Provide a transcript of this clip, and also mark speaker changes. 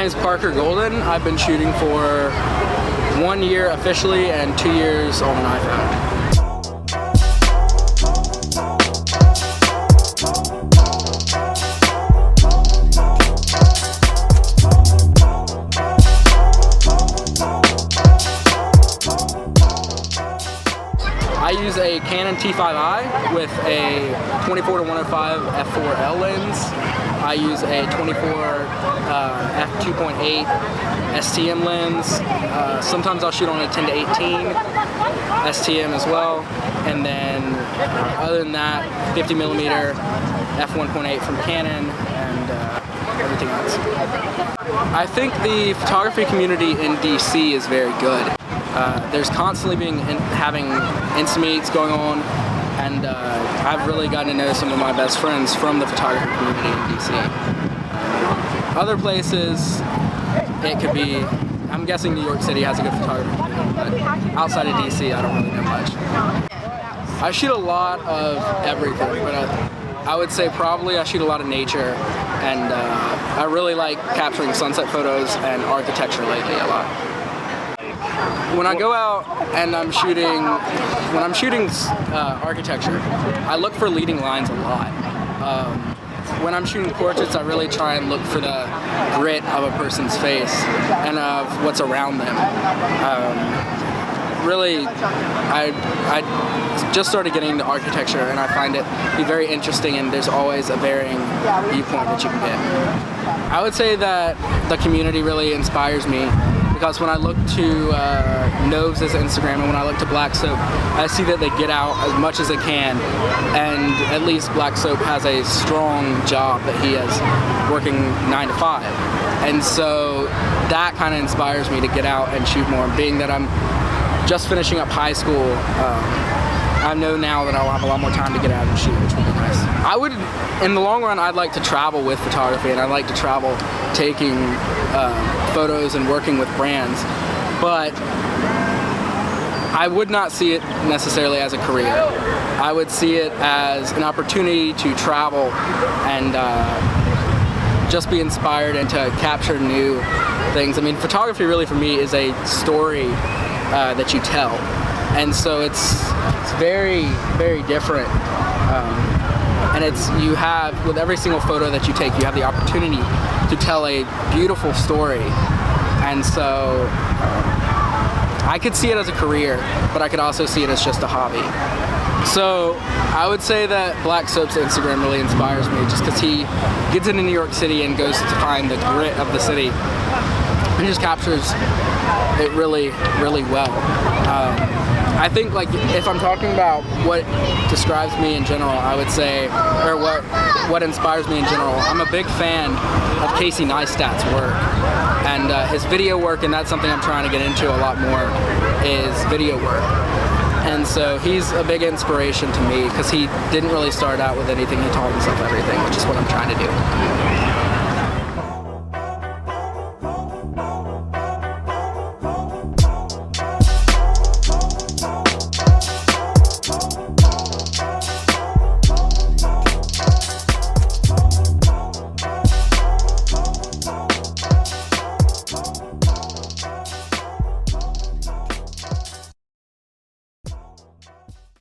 Speaker 1: name is Parker Golden. I've been shooting for 1 year officially and 2 years on an iPhone. I use a Canon T6i with a 24-105 f4L lens. I use a 24 f2.8 STM lens. Sometimes I'll shoot on a 10-18 STM as well. And then other than that, 50mm f1.8 from Canon and everything else. I think the photography community in DC is very good. There's constantly having Insta meets going on, and I've really gotten to know some of my best friends from the photography community in DC. Other places, it could be, I'm guessing New York City has a good photography community, but outside of DC, I don't really know much. I shoot a lot of everything, but I would say probably I shoot a lot of nature, and I really like capturing sunset photos and architecture lately a lot. When I go out and I'm shooting architecture, I look for leading lines a lot. When I'm shooting portraits, I really try and look for the grit of a person's face and of what's around them. Really, I just started getting into architecture, and I find it to be very interesting, and there's always a varying viewpoint that you can get. I would say that the community really inspires me, because when I look to Noves' Instagram and when I look to Black Soap, I see that they get out as much as they can, and at least Black Soap has a strong job that he is working 9 to 5. And so that kind of inspires me to get out and shoot more. Being that I'm just finishing up high school, I know now that I'll have a lot more time to get out and shoot, which will be nice. In the long run, I'd like to travel with photography, and I'd like to travel taking photos and working with brands, but I would not see it necessarily as a career. I would see it as an opportunity to travel and just be inspired and to capture new things. I mean, photography really for me is a story that you tell, and so it's very, very different. And you have, with every single photo that you take, you have the opportunity to tell a beautiful story. And so I could see it as a career, but I could also see it as just a hobby. So I would say that Black Soap's Instagram really inspires me, just because he gets into New York City and goes to find the grit of the city. He just captures it really, really well. I think, like, if I'm talking about what describes me in general, I would say, or what inspires me in general, I'm a big fan of Casey Neistat's work and his video work, and that's something I'm trying to get into a lot more, is video work. And so he's a big inspiration to me, because he didn't really start out with anything. He taught himself everything, which is what I'm trying to do.